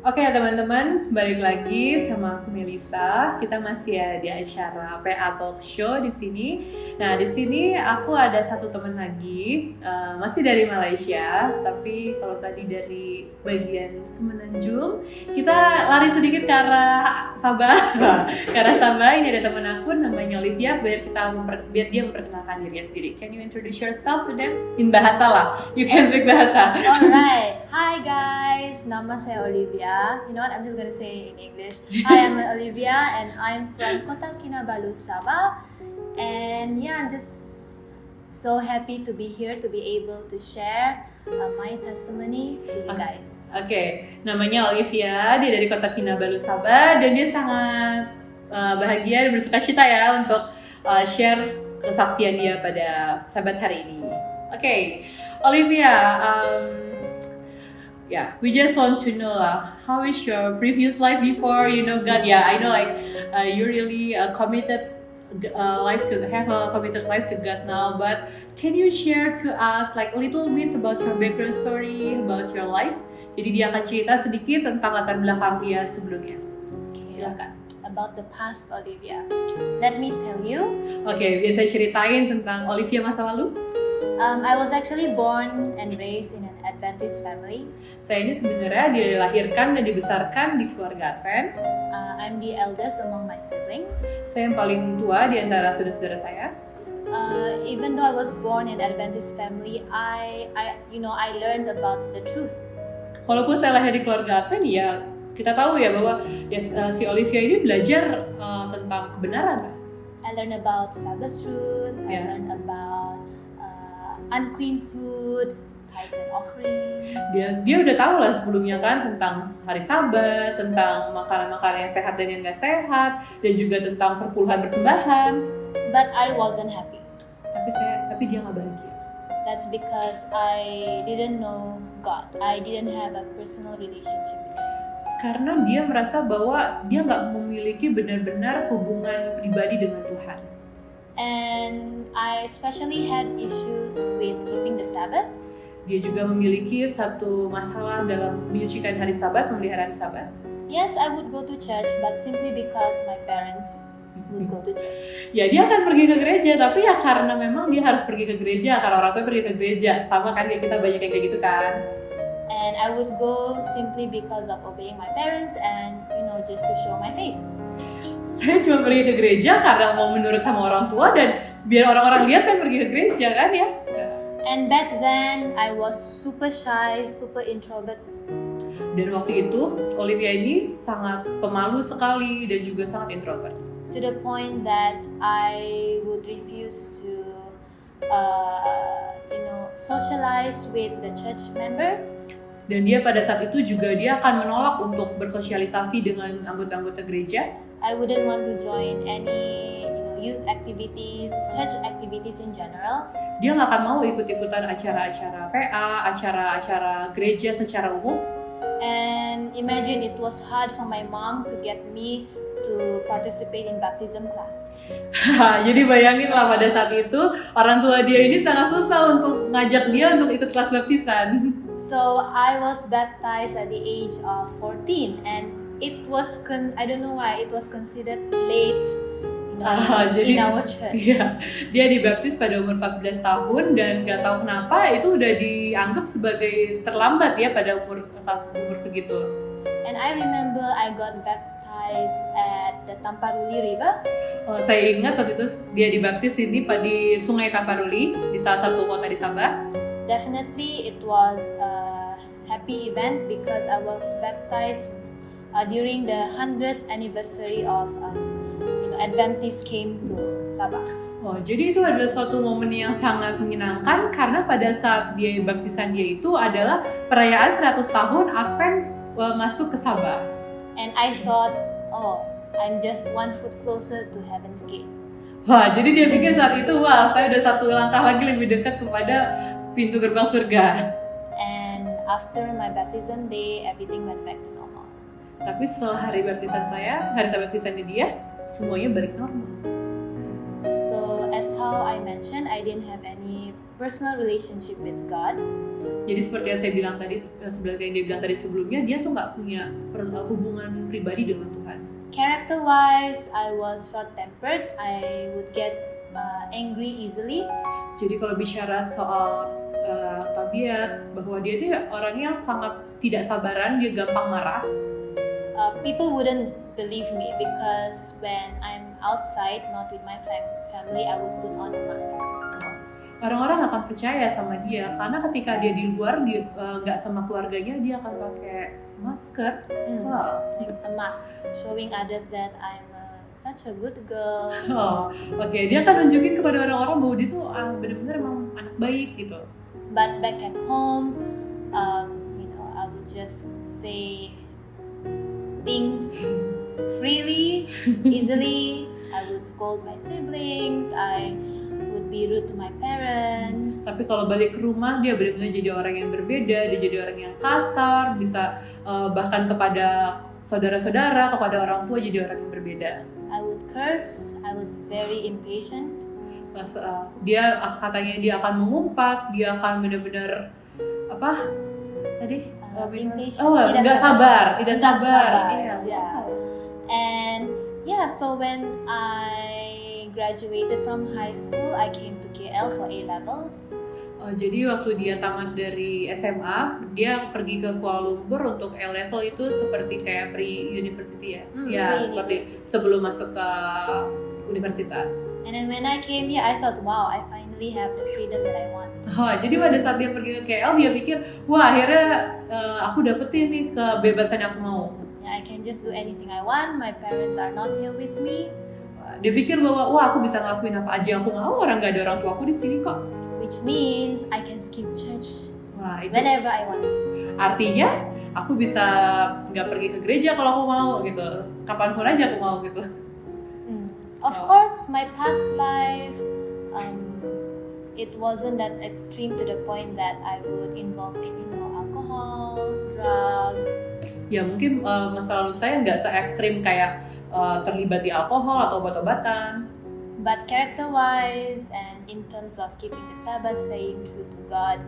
Oke teman-teman, balik lagi sama aku Melisa. Kita masih ya di acara PA Talk Show di sini. Nah, di sini aku ada satu teman lagi, masih dari Malaysia. Tapi kalau tadi dari bagian Semenanjung, kita lari sedikit ke arah Sabah. Ke arah Sabah, ini ada teman aku namanya Olivia. Biar dia memperkenalkan dirinya sendiri. Can you introduce yourself to them in bahasa lah? You can speak bahasa. Alright, hi guys, nama saya Olivia. You know what, I'm just gonna say in English. Hi, I'm Olivia and I'm from Kota Kinabalu, Sabah. And yeah, I'm just so happy to be here, to be able to share my testimony to you guys. Oke, namanya Olivia, dia dari Kota Kinabalu, Sabah. Dan dia sangat bahagia dan bersuka cita ya untuk share kesaksian dia pada Sabat hari ini. Oke, Olivia, yeah, we just want to know how is your previous life before you know God? Yeah, I know you really committed life to have a committed life to God now, but can you share to us like a little bit about your background story about your life? Jadi dia akan cerita sedikit tentang latar belakang dia sebelumnya. Silakan. About the past, Olivia. Let me tell you. Oke, biasa ceritain tentang Olivia masa lalu. I was actually born and raised in an Adventist family. Saya ini sebenarnya dilahirkan dan dibesarkan di keluarga Advent. I'm the eldest among my siblings. Saya yang paling tua di antara saudara-saudara saya. Even though I was born in an Adventist family, I learned about the truth. Walaupun saya lahir di keluarga Advent, ya kita tahu ya bahwa si Olivia ini belajar tentang kebenaran. I learned about Sabbath truth. I learned about unclean food, tithes and offerings. Dia udah tahu lah sebelumnya kan tentang hari Sabat, tentang makanan-makanan yang sehat dan yang nggak sehat, dan juga tentang perpuluhan persembahan. But I wasn't happy. Tapi dia nggak bahagia. That's because I didn't know God. I didn't have a personal relationship with Him. Karena dia merasa bahwa dia nggak memiliki benar-benar hubungan pribadi dengan Tuhan. And I especially had issues with keeping the Sabbath. Dia juga memiliki satu masalah dalam menyucikan hari Sabat, memelihara hari Sabat. Yes, I would go to church, but simply because my parents would go to church. Ya, dia akan pergi ke gereja, tapi ya karena memang dia harus pergi ke gereja, karena orang tua pergi ke gereja. Sama kan kayak kita banyak yang kayak gitu kan. And I would go simply because of obeying my parents and just to show my face. Saya cuma pergi ke gereja karena mau menurut sama orang tua dan biar orang-orang lihat saya pergi ke gereja kan ya. And back then I was super shy, super introvert. Dan waktu itu Olivia ini sangat pemalu sekali dan juga sangat introvert. To the point that I would refuse to socialize with the church members. Dan dia pada saat itu juga dia akan menolak untuk bersosialisasi dengan anggota-anggota gereja. I wouldn't want to join any youth activities, church activities in general. Dia nggak akan mau ikut-ikutan acara-acara PA, acara-acara gereja secara umum. And imagine it was hard for my mom to get me to participate in baptism class. Jadi bayangin lah pada saat itu orang tua dia ini sangat susah untuk ngajak dia untuk ikut kelas baptisan. So I was baptized at the age of 14 and it was I don't know why it was considered late in our church. Iya, dia dibaptis pada umur 14 tahun dan nggak tahu kenapa itu udah dianggap sebagai terlambat ya pada umur segitu. And I remember I got baptized at the Tamparuli River. Saya ingat waktu itu dia dibaptis ini di Sungai Tamparuli di salah satu kota di Sabah. Definitely it was a happy event because I was baptized during the 100th anniversary of Adventist came to Sabah. Jadi itu adalah suatu momen yang sangat menyenangkan karena pada saat dia baptisan dia itu adalah perayaan 100 tahun Advent masuk ke Sabah. And I thought, I'm just one foot closer to heaven's gate. Wah, jadi dia pikir saat itu, saya udah satu langkah lagi lebih dekat kepada pintu gerbang surga. And after my baptism day, everything went back to normal. Tapi setelah hari baptisan saya, hari baptisannya dia, semuanya balik normal. So as how I mentioned, I didn't have any personal relationship with God. Jadi seperti yang saya bilang tadi, seperti yang dia bilang tadi sebelumnya, dia tuh nggak punya hubungan pribadi dengan Tuhan. Character-wise, I was short-tempered. I would get angry easily. Jadi kalau bicara soal tabiat, bahwa dia tuh orang yang sangat tidak sabaran, dia gampang marah. People wouldn't believe me because when I'm outside, not with my family, I would put on a mask. Orang-orang akan percaya sama dia karena ketika dia di luar, dia nggak sama keluarganya, dia akan pakai masker. Wow. A mask, showing others that I'm such a good girl. Oh, oke. Dia akan nunjukin kepada orang-orang bahwa dia tuh benar-benar emang anak baik gitu. But back at home, I would just say things freely, easily. I would scold my siblings. I would be rude to my parents. Tapi kalau balik ke rumah, dia benar-benar jadi orang yang berbeda. Dia jadi orang yang kasar, bisa bahkan kepada saudara-saudara, kepada orang tua jadi orang yang berbeda. I would curse. I was very impatient. Dia katanya dia akan mengumpat, dia akan benar-benar apa tadi? Impatient. Tidak sabar. Yeah. And yeah, so when I graduated from high school, I came to KL for A levels. Jadi waktu dia tamat dari SMA, dia pergi ke Kuala Lumpur untuk A level itu seperti kayak pre-university ya. Seperti sebelum masuk ke universitas. And then when I came here, I thought, wow, I finally have the freedom that I want. Jadi pada saat dia pergi ke KL, dia pikir, wah akhirnya aku dapetin nih kebebasan yang aku mau. I can just do anything I want. My parents are not here with me. Dia pikir bahwa wah aku bisa ngelakuin apa aja yang aku mau, orang nggak ada orang tua aku di sini kok. Which means I can skip church whenever I want. Artinya aku bisa nggak pergi ke gereja kalau aku mau gitu, kapanpun aja aku mau gitu. Of course, my past life, it wasn't that extreme to the point that I would involve in alcohol, drugs. Ya mungkin masa lalu saya nggak se-ekstrim kayak terlibat di alkohol atau obat-obatan. But character-wise and in terms of keeping the Sabbath, staying true to God,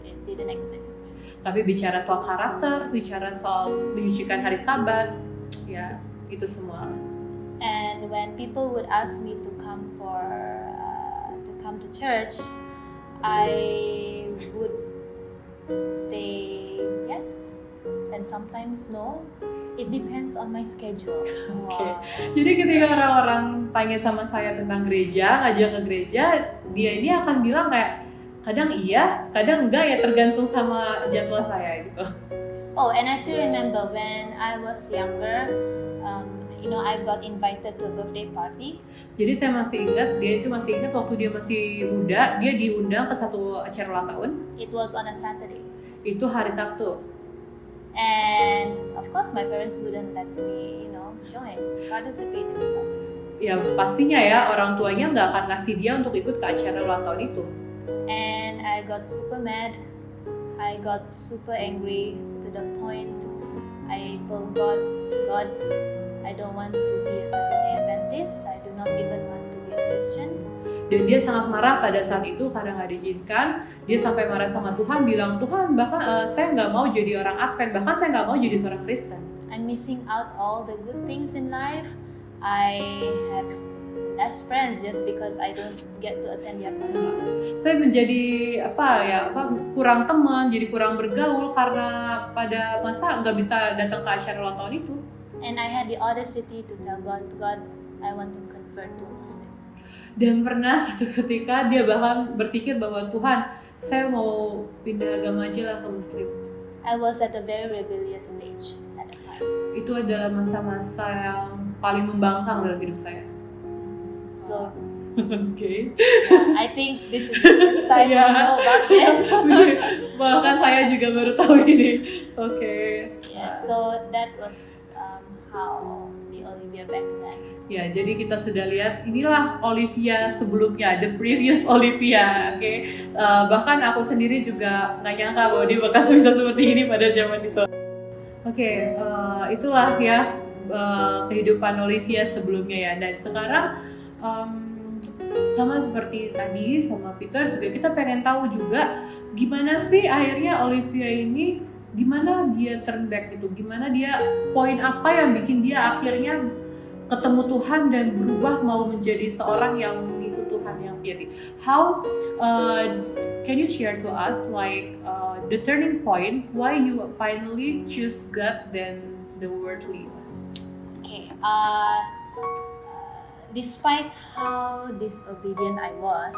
it didn't exist. Tapi bicara soal karakter, bicara soal menyucikan hari Sabat, ya itu semua. And when people would ask me to come to church, I would say yes and sometimes no. It depends on my schedule. Okay. Jadi ketika orang-orang tanya sama saya tentang gereja, ngajak ke gereja, dia ini akan bilang kayak kadang iya, kadang enggak ya, tergantung sama jadwal saya gitu. Oh, and I still remember when I was younger, I got invited to a birthday party. Jadi saya masih ingat waktu dia masih muda, dia diundang ke satu acara ulang tahun. It was on a Saturday. Itu hari Sabtu. And of course my parents wouldn't let me, participate in the party. Ya pastinya ya, orang tuanya nggak akan ngasih dia untuk ikut ke acara ulang tahun itu. And I got super mad. I got super angry to the point I told God, I don't want to be a Seventh-day Adventist. I do not even want to be a Christian. Dan dia sangat marah pada saat itu karena nggak diizinkan. Dia sampai marah sama Tuhan, bilang, Tuhan bahkan saya nggak mau jadi orang Advent, bahkan saya nggak mau jadi seorang Kristen. I'm missing out all the good things in life. I have less friends just because I don't get to attend their party. Saya menjadi kurang teman, jadi kurang bergaul karena pada masa nggak bisa datang ke acara ulang tahun itu. And I had the audacity to tell God, I want to convert to Muslim. Dan pernah satu ketika dia bahkan berpikir bahwa Tuhan, saya mau pindah agama aja lah ke Muslim. I was at a very rebellious stage at the time. Itu adalah masa-masa yang paling membangkang dalam hidup saya. So, okay. I think this is the first time you know about this. Bahkan saya juga baru tahu ini. Okay. Yeah, so that was how the Olivia back then. Ya, jadi kita sudah lihat inilah Olivia sebelumnya, the previous Olivia, oke. Bahkan aku sendiri juga nggak nyangka bahwa dia bakal bisa seperti ini pada zaman itu. Oke, itulah ya kehidupan Olivia sebelumnya ya. Dan sekarang sama seperti tadi sama Peter juga kita pengen tahu juga gimana sih akhirnya Olivia ini, gimana dia turn back gitu, gimana dia, poin apa yang bikin dia akhirnya ketemu Tuhan dan berubah mau menjadi seorang yang mengikut Tuhan yang sejati. How can you share to us like the turning point why you finally choose God than the worldly one? Okay. Despite how disobedient I was,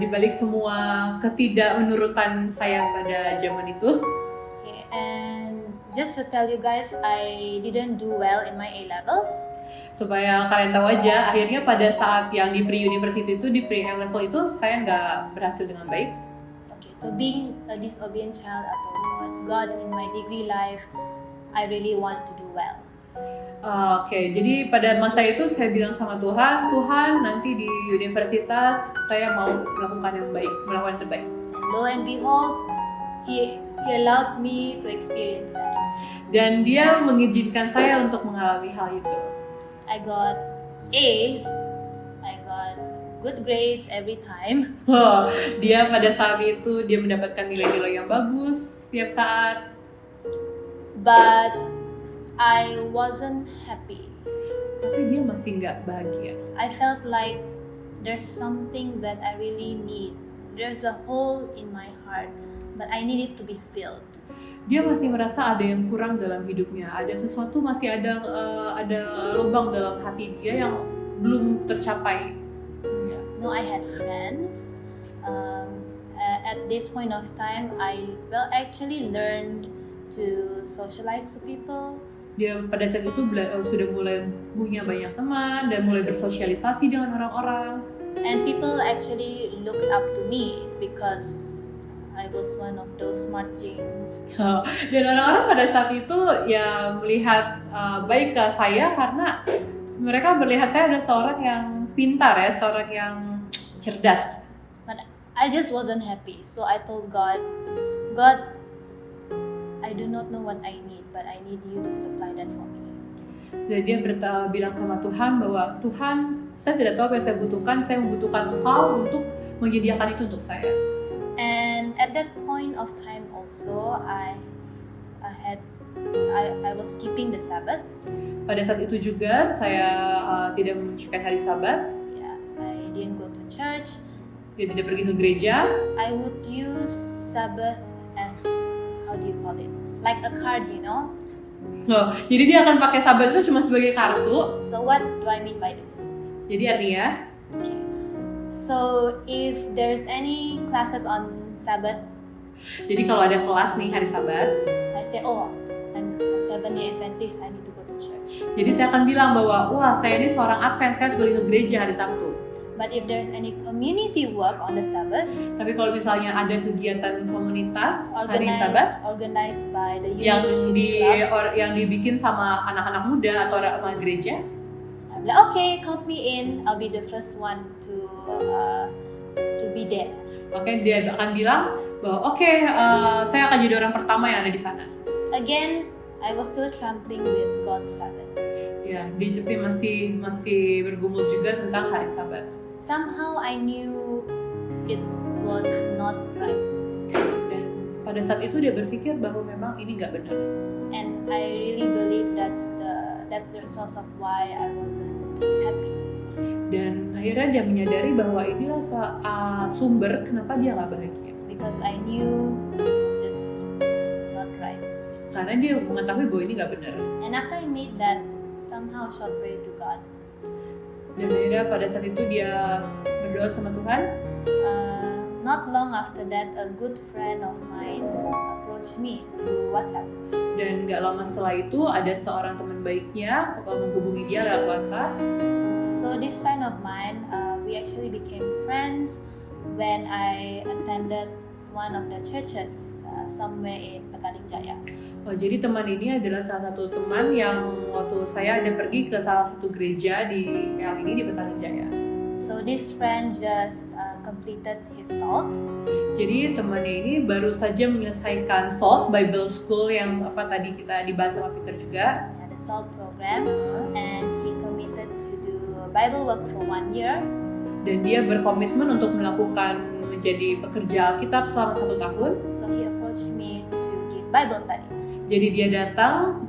Di balik semua ketidakmenurutan saya pada zaman itu, okay, and just to tell you guys, I didn't do well in my A levels. supaya kalian tahu aja, akhirnya pada saat yang di pre-university itu, di pre-A-level itu, saya nggak berhasil dengan baik. Okay, so being a disobedient child atau God in my degree life, I really want to do well. Oke, jadi pada masa itu saya bilang sama Tuhan, Tuhan nanti di universitas saya mau melakukan yang baik, melakukan yang terbaik. And lo and behold, He allowed me to experience that. Dan Dia mengizinkan saya untuk mengalami hal itu. I got A's, I got good grades every time. Wow, Dia pada saat itu Dia mendapatkan nilai-nilai yang bagus setiap saat. But I wasn't happy. Tapi Dia masih nggak bahagia. I felt like there's something that I really need. There's a hole in my heart, but I need it to be filled. Dia masih merasa ada yang kurang dalam hidupnya, ada sesuatu, masih ada lubang dalam hati dia yang belum tercapai. Ya. No, I had friends. At this point of time, I actually learned to socialize to people. Dia pada saat itu sudah mulai punya banyak teman dan mulai bersosialisasi dengan orang-orang. And people actually looked up to me because I was one of those smart genes. Dan orang-orang pada saat itu ya melihat baik ke saya karena mereka melihat saya adalah seorang yang pintar ya, seorang yang cerdas. But I just wasn't happy. So I told God, I do not know what I need, but I need you to supply that for me. Dan dia bilang sama Tuhan bahwa Tuhan, saya tidak tahu apa yang saya butuhkan, saya membutuhkan Engkau untuk menyediakan itu untuk saya. And at that point of time also, I was keeping the Sabbath. Pada saat itu juga saya tidak menunjukkan hari Sabat. Yeah, I didn't go to church. Dia tidak pergi ke gereja. I would use Sabbath as, how do you call it? Like a card, you know? Jadi dia akan pakai Sabat itu cuma sebagai kartu. So what do I mean by this? Jadi artinya, Okay. So if there's any classes on Sabbath, jadi kalau ada kelas nih hari Sabat, I say, oh, I'm a Seventh-day Adventist, I need to go to church. jadi saya akan bilang bahwa, wah saya ini seorang Advent, saya harus pergi ke gereja hari Sabtu. But if there's any community work on the Sabbath, Tapi kalau misalnya ada kegiatan komunitas hari Sabat organized by the university club, yang dibikin sama anak-anak muda atau sama gereja, I'm like, okay, count me in. I'll be the first one to be there. oke, dia akan bilang bahwa oke, saya akan jadi orang pertama yang ada di sana. Again, I was still trampling with God's Sabbath. Ya, dia juga masih bergumul juga tentang hari Sabat. Somehow I knew it was not right. Dan pada saat itu dia berpikir bahwa memang ini nggak benar. And I really believe that's the source of why I wasn't happy. Dan akhirnya dia menyadari bahwa inilah sumber kenapa dia nggak bahagia. Because I knew it was just not right. Karena dia mengetahui bahwa ini nggak benar. And after I made that somehow short prayer to God, Dan akhirnya pada saat itu dia berdoa sama Tuhan. not long after that, a good friend of mine approached me through WhatsApp. Dan nggak lama setelah itu ada seorang teman baiknya menghubungi dia lewat WhatsApp. So this friend of mine, we actually became friends when I attended one of the churches somewhere in Petaling Jaya. Oh, jadi teman ini adalah salah satu teman yang waktu saya ada pergi ke salah satu gereja di KL ini di Petaling Jaya. So this friend just completed his SALT. Jadi temannya ini baru saja menyelesaikan SALT Bible School yang tadi kita dibahas sama Peter juga. The SALT program, and he committed to do Bible work for 1 year. Dan dia berkomitmen untuk melakukan menjadi pekerja Alkitab selama 1 tahun. So he approached me to give Bible studies. Jadi dia datang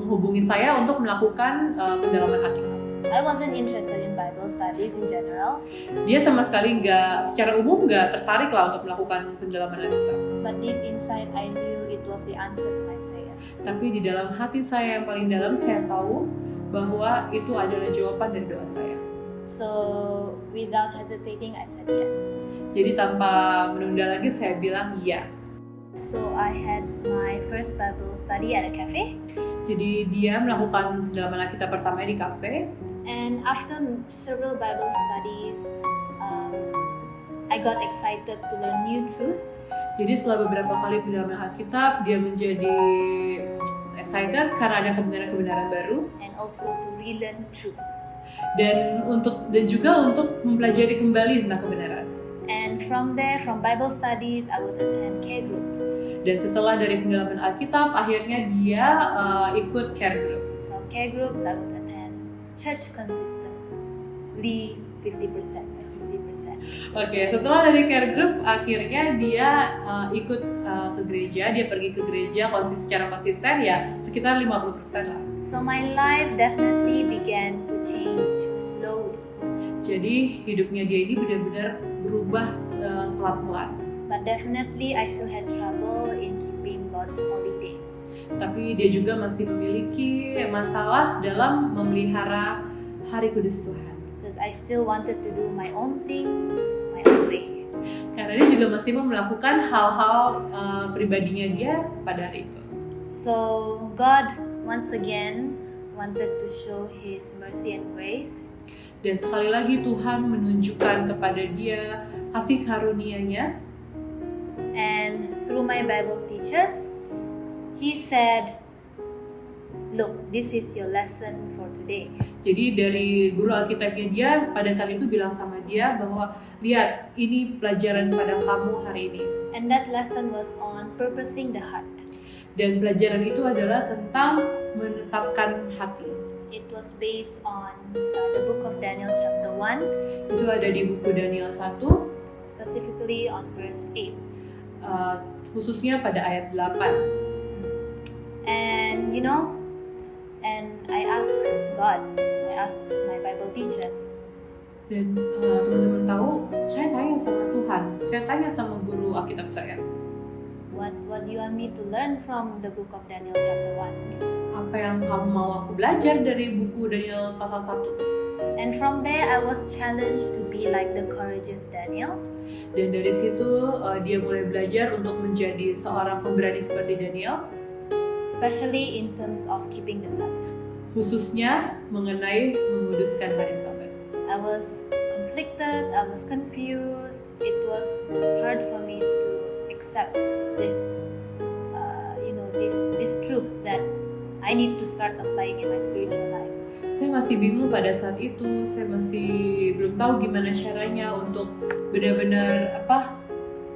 menghubungi saya untuk melakukan pendalaman Alkitab. I wasn't interested in Bible studies in general, Dia sama sekali secara umum nggak tertarik lah untuk melakukan pendalaman Alkitab. but deep inside I knew it was the answer to my prayer. Tapi di dalam hati saya yang paling dalam, saya tahu bahwa itu adalah jawaban dari doa saya. So without hesitating, I said yes. Jadi tanpa menunda lagi, saya bilang iya. So I had my first Bible study at a cafe. Jadi dia melakukan pendalaman Alkitab pertama di kafe. And after several Bible studies, I got excited to learn new truth. Jadi setelah beberapa kali pendalaman Alkitab, dia menjadi excited karena ada kebenaran-kebenaran baru. And also to relearn truth. Dan juga untuk mempelajari kembali tentang kebenaran. And from there, from Bible studies, I would attend care groups. Dan setelah dari pendalaman Alkitab, akhirnya dia ikut care group. From care groups, I would attend church consistently 50%. Oke, setelah dari care group, akhirnya dia ikut ke gereja. Dia pergi ke gereja secara konsisten ya sekitar 50% lah. So my life definitely began to change slowly. Jadi hidupnya dia ini benar-benar berubah pelan-pelan. But definitely I still had trouble in keeping God's holiday. Tapi dia juga masih memiliki masalah dalam memelihara hari kudus Tuhan. Because I still wanted to do my own things, my own way. Karena dia juga masih mau melakukan hal-hal pribadinya dia pada hari itu. So God once again wanted to show His mercy and grace. Dan sekali lagi Tuhan menunjukkan kepada dia kasih karunia-Nya. And through my Bible teachers, He said, "Look, this is your lesson for today." Jadi dari guru Alkitabnya dia pada saat itu bilang sama dia bahwa lihat, ini pelajaran pada kamu hari ini. And that lesson was on purposing the heart. Dan pelajaran itu adalah tentang menetapkan hati. It was based on the book of Daniel chapter 1, Itu ada di buku Daniel 1, specifically on verse 8. khususnya pada ayat 8. And and I asked God, I asked my Bible teachers, Dan teman-teman tahu, saya tanya sama Tuhan, saya tanya sama guru Alkitab saya, what do you want me to learn from the book of Daniel chapter 1? apa yang kamu mau aku belajar dari buku Daniel pasal 1? And from there I was challenged to be like the courageous Daniel. Dan dari situ dia mulai belajar untuk menjadi seorang pemberani seperti Daniel, especially in terms of keeping the Sabbath. khususnya mengenai menguduskan hari Sabat. I was conflicted, I was confused. It was hard for me to accept this, this truth that I need to start applying in my spiritual life. Saya masih bingung pada saat itu, saya masih belum tahu gimana caranya untuk benar-benar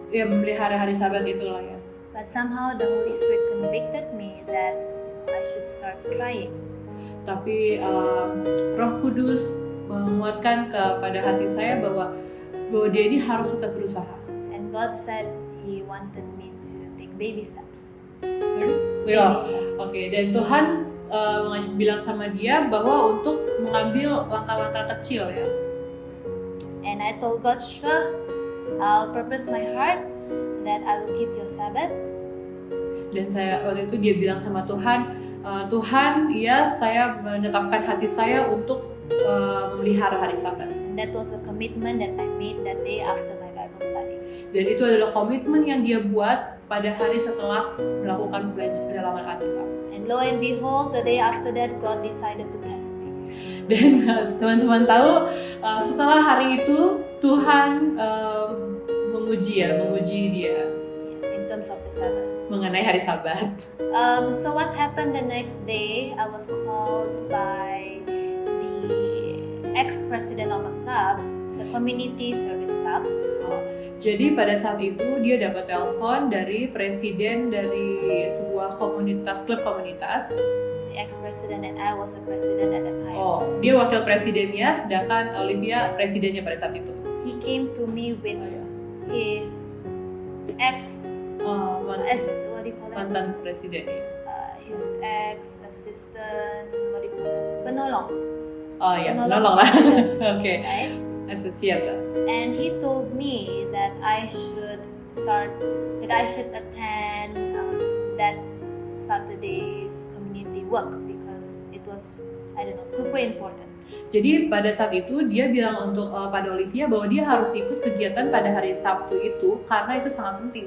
memelihara hari Sabat itulah ya. But somehow the Holy Spirit convicted me that I should start trying. Tapi Roh Kudus menguatkan kepada hati saya bahwa dia ini harus tetap berusaha. And God said He wanted me to take baby steps. Ya, oke. Dan Tuhan bilang sama dia bahwa untuk mengambil langkah-langkah kecil ya. And I told God, sure, I'll purpose my heart that I will keep your Sabbath. Dan waktu itu dia bilang sama Tuhan, Tuhan, ya saya menetapkan hati saya untuk memelihara hari Sabat. And that was a commitment that I made that day after my Bible study. Dan itu adalah komitmen yang dia buat pada hari setelah melakukan pendalaman Alkitab. And lo and behold, the day after that, God decided to test me. Dan teman-teman tahu, setelah hari itu Tuhan menguji dia. Yes, in terms of the Sabbath. Mengenai hari Sabat. So what happened the next day? I was called by the ex-president of a club, the community service club. Jadi pada saat itu dia dapat telepon dari presiden dari sebuah klub komunitas. the ex-president and I was the president at that time. Oh, dia wakil presidennya, sedangkan Olivia presidennya pada saat itu. He came to me with his what do you call it? Mantan presiden. His ex-assistant, what do you call it? Penolong. Oh ya, penolong lah. Oke. Right? Associate. And he told me that I should attend that Saturday's community work because it was, I don't know, super important. Jadi pada saat itu dia bilang untuk pada Olivia bahwa dia harus ikut kegiatan pada hari Sabtu itu karena itu sangat penting.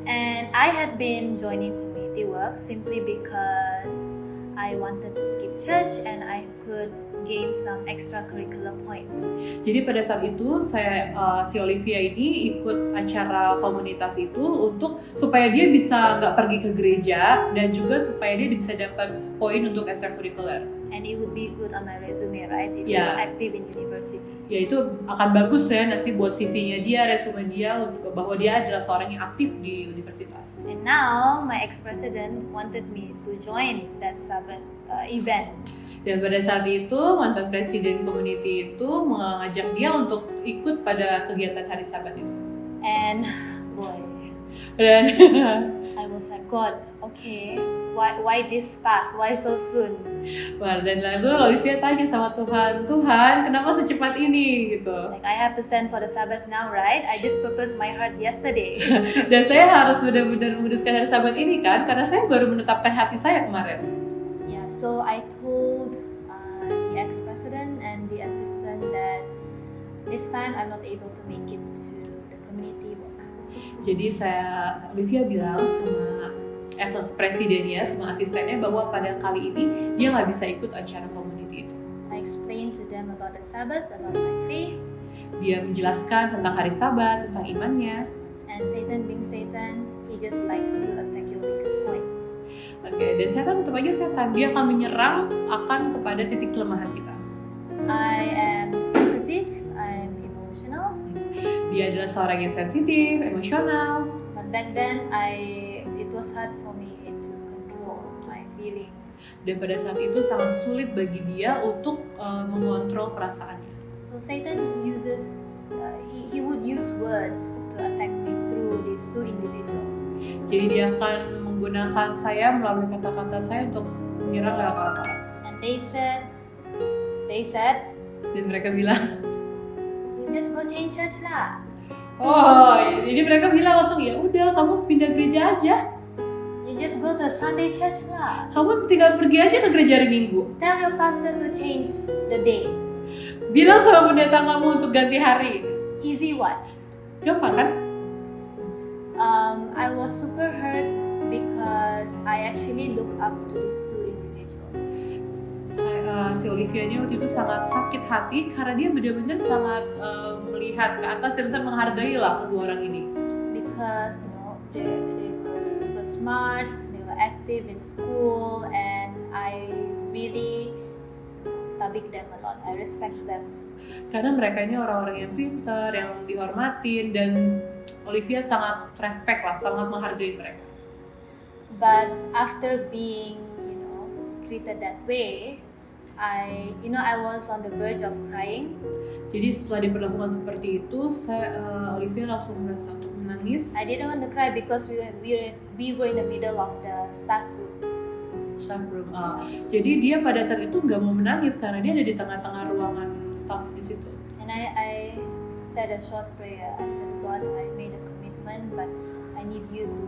And I had been joining community work simply because I wanted to skip church and I could gain some extracurricular points. Jadi pada saat itu si Olivia ini ikut acara komunitas itu untuk supaya dia bisa nggak pergi ke gereja dan juga supaya dia bisa dapat poin untuk extracurricular. And it would be good on my resume, right? If you're active in university. Ya itu akan bagus ya nanti buat CV-nya dia, resume dia bahwa dia adalah seorang yang aktif di universitas. And now my ex-president wanted me to join that Sabbath event. Dan pada saat itu mantan presiden community itu mengajak dia untuk ikut pada kegiatan hari Sabat itu. And boy, dan I was like, God, okay, why this fast? Why so soon? Wah, dan lalu Olivia tanya sama Tuhan, kenapa secepat ini gitu? Like I have to stand for the Sabbath now, right? I just purposed my heart yesterday. Dan saya harus benar-benar menguduskan hari Sabat ini kan, karena saya baru menetapkan hati saya kemarin. So I told the ex-president and the assistant that this time I'm not able to make it to the community work. Jadi Olivia bilang sama ex-presidennya, sama asistennya bahwa pada kali ini dia nggak bisa ikut acara community itu. I explained to them about the Sabbath, about my faith. Dia menjelaskan tentang hari Sabat, tentang imannya. And Satan being Satan, he just likes to attack your weakest point. Oke, dan setan tetap aja setan. Dia akan menyerang kepada titik kelemahan kita. I am sensitive, I am emotional. Dia adalah seorang yang sensitif, emosional. But back then, it was hard for me to control my feelings. Dan pada saat itu sangat sulit bagi dia untuk mengontrol perasaannya. So Satan he would use words to attack me through these two individuals. Jadi dia akan menggunakan saya melalui kata-kata saya untuk menyerang lewat orang-orang. And they said, dan mereka bilang, you just go change church lah. Oh, jadi mereka bilang langsung, ya udah kamu pindah gereja aja. You just go to Sunday church lah. Kamu tinggal pergi aja ke gereja hari Minggu. Tell your pastor to change the day. Bilang sama pendeta kamu untuk ganti hari. Easy what? Gampang kan? I was super hurt because I actually look up to these two individuals. Si Olivia ini waktu itu sangat sakit hati karena dia benar-benar sangat melihat ke atas dan sangat menghargai lah kedua orang ini. Because they were super smart, they were active in school, and I really tabik them a lot. I respect them. Karena mereka ini orang-orang yang pintar, yang dihormatin, dan Olivia sangat respect lah, sangat menghargai mereka. But after being, treated that way, I was on the verge of crying. Jadi setelah diperlakukan seperti itu, Olivia langsung merasa untuk menangis. I didn't want to cry because we were in the middle of the staff room. Jadi dia pada saat itu nggak mau menangis karena dia ada di tengah-tengah ruangan staff di situ. And I said a short prayer. I said, God, I made a commitment, but I need you to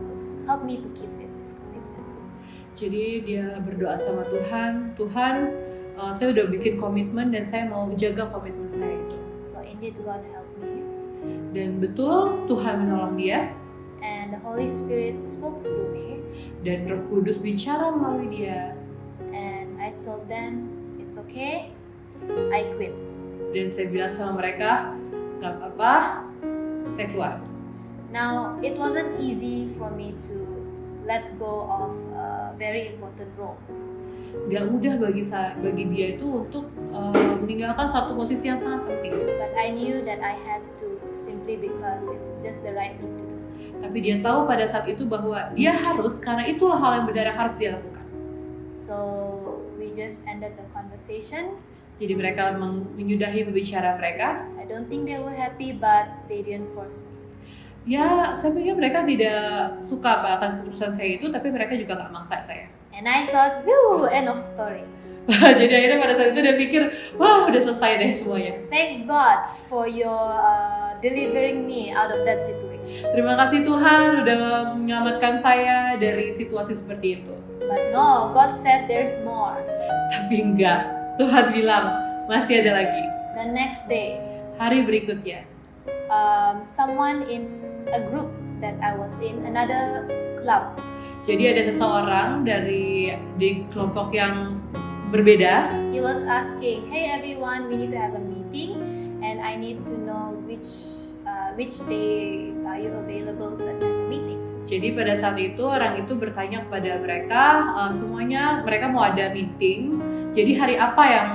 help me to keep this commitment. Jadi dia berdoa sama Tuhan, saya udah bikin komitmen dan saya mau jaga komitmen saya itu. So indeed God helped me. Dan betul Tuhan menolong dia. And the Holy Spirit spoke through me. Dan Roh Kudus bicara melalui dia. And I told them, it's okay, I quit. Dan saya bilang sama mereka, gak apa-apa, saya keluar. Now, it wasn't easy for me to let go of a very important role. Gak mudah bagi dia itu untuk meninggalkan satu posisi yang sangat penting. But I knew that I had to simply because it's just the right thing to do. Tapi dia tahu pada saat itu bahwa dia harus, karena itulah hal yang benar yang harus dia lakukan. So we just ended the conversation. Jadi mereka menyudahi pembicaraan mereka. I don't think they were happy, but they didn't force me. Ya, saya pikir mereka tidak suka akan keputusan saya itu, tapi mereka juga nggak maksa saya. And I thought, whew, end of story. Jadi akhirnya pada saat itu dia pikir, wah udah selesai deh semuanya. Thank God for your delivering me out of that situation. Terima kasih Tuhan udah menyelamatkan saya dari situasi seperti itu. But no, God said there's more. Tapi enggak, Tuhan bilang masih ada lagi. The next day, Hari berikutnya, someone in a group that I was in, another club, jadi ada seseorang di kelompok yang berbeda. he was asking, hey everyone, we need to have a meeting and I need to know which days are you available to attend the meeting. Jadi pada saat itu orang itu bertanya kepada mereka, semuanya mereka mau ada meeting. Jadi hari apa yang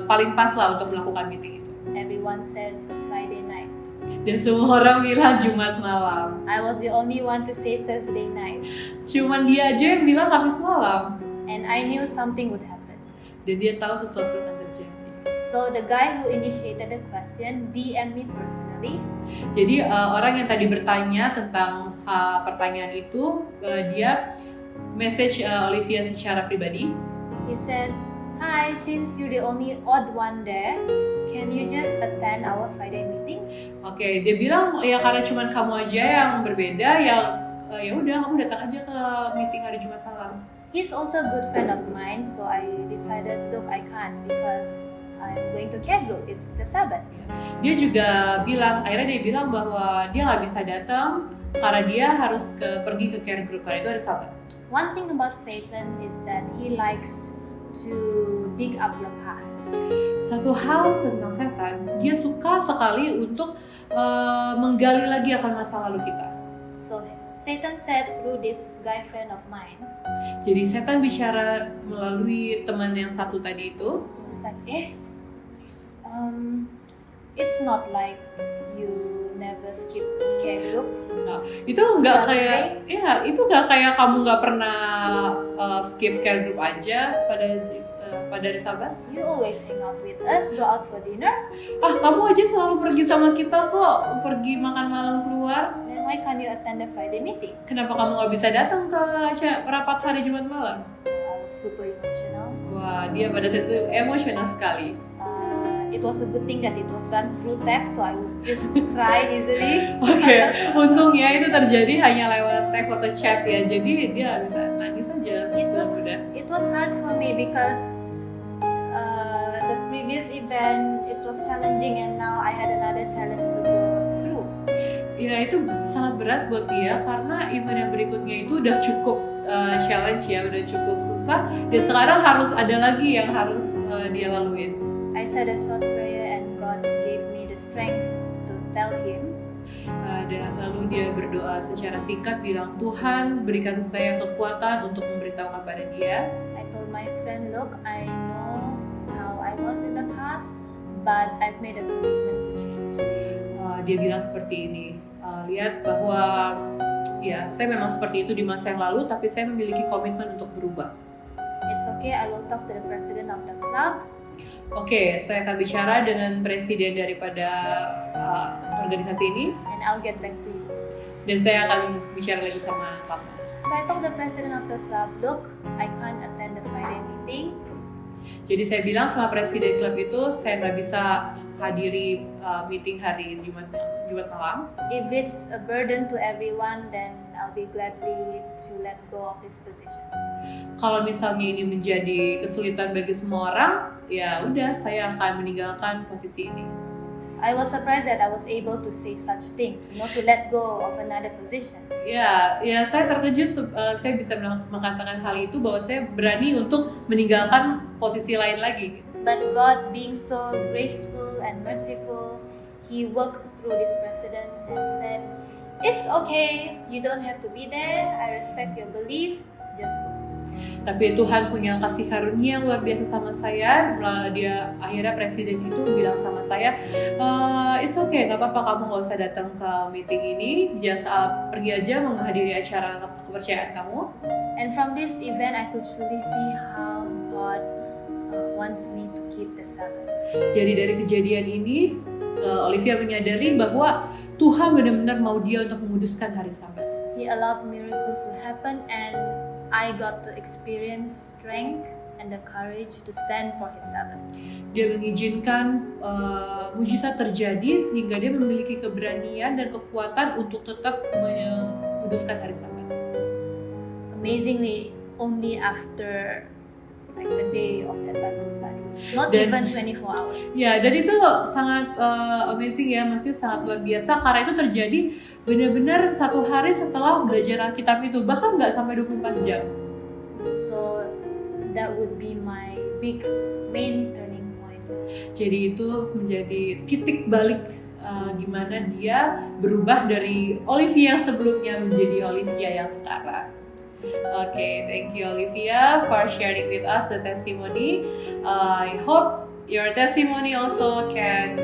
paling pas lah untuk melakukan meeting itu? Everyone said Friday night. Dan semua orang bilang Jumat malam. I was the only one to say Thursday night. Cuman dia aja yang bilang Kamis malam. And I knew something would happen. Dan dia tahu sesuatu akan terjadi. So the guy who initiated the question DM me personally. Jadi orang yang tadi bertanya tentang pertanyaan itu, dia message Olivia secara pribadi. He said, hi, since you're the only odd one there, can you just attend our Friday meeting? Oke, dia bilang ya karena cuma kamu aja yang berbeda, ya udah kamu datang aja ke meeting hari Jumat malam. He's also a good friend of mine, so I decided, look, I can't because I'm going to care group. It's the Sabbath. Dia juga akhirnya dia bilang bahwa dia nggak bisa datang karena dia harus pergi ke care group karena itu hari Sabat. One thing about Satan is that he likes to dig up your past. Satu hal tentang setan, dia suka sekali untuk menggali lagi akan masa lalu kita. So Satan said through this guy friend of mine. Jadi setan bicara melalui teman yang satu tadi itu. He was like, it's not like you never skip care group. Nah, itu nggak kayak, itu nggak kayak kamu nggak pernah skip care group aja pada hari Sabat. You always hang out with us, go out for dinner. Kamu aja selalu pergi sama kita kok, pergi makan malam keluar. Then why can't you attend the Friday meeting? Kenapa kamu nggak bisa datang ke rapat hari Jumat malam? I was super emotional. Wah, dia pada saat itu emosional sekali. It was a good thing that it was done through text, so I would just cry easily. Oke, untungnya itu terjadi hanya lewat teks atau chat ya, jadi dia bisa nangis aja. It was hard for me because the previous event it was challenging and now I had another challenge to go through. Ya itu sangat berat buat dia karena event yang berikutnya itu udah cukup challenge ya, udah cukup susah dan sekarang harus ada lagi yang harus dia laluin. I said a short prayer and God gave me the strength to tell him. Lalu dia berdoa secara singkat bilang, Tuhan berikan saya kekuatan untuk memberitahukan pada dia. I told my friend, look, I know how I was in the past, but I've made a commitment to change. Dia bilang seperti ini, lihat bahwa ya saya memang seperti itu di masa yang lalu, tapi saya memiliki komitmen untuk berubah. It's okay, I will talk to the president of the club. Oke, saya akan bicara dengan presiden daripada organisasi ini. And I'll get back to you. Dan saya akan bicara lagi sama kamu. So I told the president of the club, look, I can't attend the Friday meeting. Jadi saya bilang sama presiden klub itu, saya nggak bisa hadiri meeting hari Jumat malam. If it's a burden to everyone, then I'll be gladly to let go of this position. Kalau misalnya ini menjadi kesulitan bagi semua orang, ya udah saya akan meninggalkan posisi ini. I was surprised that I was able to say such things, to let go of another position. Ya saya terkejut saya bisa mengatakan hal itu bahwa saya berani untuk meninggalkan posisi lain lagi. But God being so graceful and merciful, He worked through this president and said, it's okay, you don't have to be there, I respect your belief, just go. Tapi Tuhan punya kasih karunia yang luar biasa sama saya. Dia akhirnya presiden itu bilang sama saya, it's okay, nggak apa-apa kamu nggak usah datang ke meeting ini, just pergi aja menghadiri acara kepercayaan kamu. And from this event, I could truly see how God wants me to keep the Sabbath. Jadi dari kejadian ini, Olivia menyadari bahwa Tuhan benar-benar mau dia untuk menguduskan hari Sabat. He allowed miracles to happen, and I got to experience strength and the courage to stand for His Sabbath. Dia mengizinkan mujizat terjadi sehingga dia memiliki keberanian dan kekuatan untuk tetap menguduskan hari Sabat. Amazingly, only after like a day of that Bible study, not Dan- even 24 hours. Ya, dan itu sangat amazing ya, maksudnya sangat luar biasa karena itu terjadi benar-benar 1 hari setelah belajar Alkitab itu, bahkan nggak sampai 24 jam. So that would be my big main turning point. Jadi itu menjadi titik balik di mana dia berubah dari Olivia yang sebelumnya menjadi Olivia yang sekarang. Okay, thank you Olivia for sharing with us the testimony. I hope your testimony also can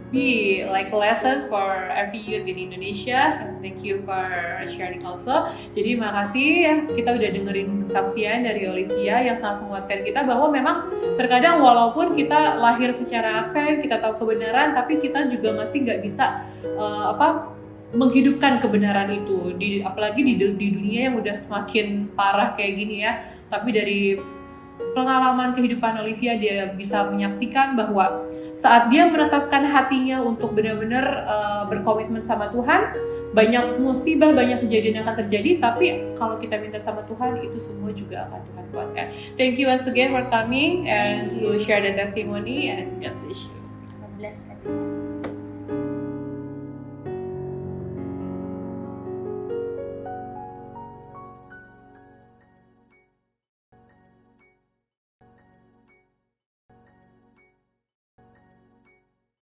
be like lessons for every youth in Indonesia. And thank you for sharing also. Jadi makasih ya, kita udah dengerin kesaksian dari Olivia yang sangat menguatkan kita bahwa memang terkadang walaupun kita lahir secara Advent, kita tahu kebenaran, tapi kita juga masih nggak bisa menghidupkan kebenaran itu, apalagi di dunia yang udah semakin parah kayak gini ya. Tapi dari pengalaman kehidupan Olivia, dia bisa menyaksikan bahwa saat dia menetapkan hatinya untuk benar-benar berkomitmen sama Tuhan, banyak musibah, banyak kejadian yang akan terjadi, tapi kalau kita minta sama Tuhan, itu semua juga akan Tuhan kuatkan. Thank you once again for coming and to share the testimony, and God bless you. God bless everyone.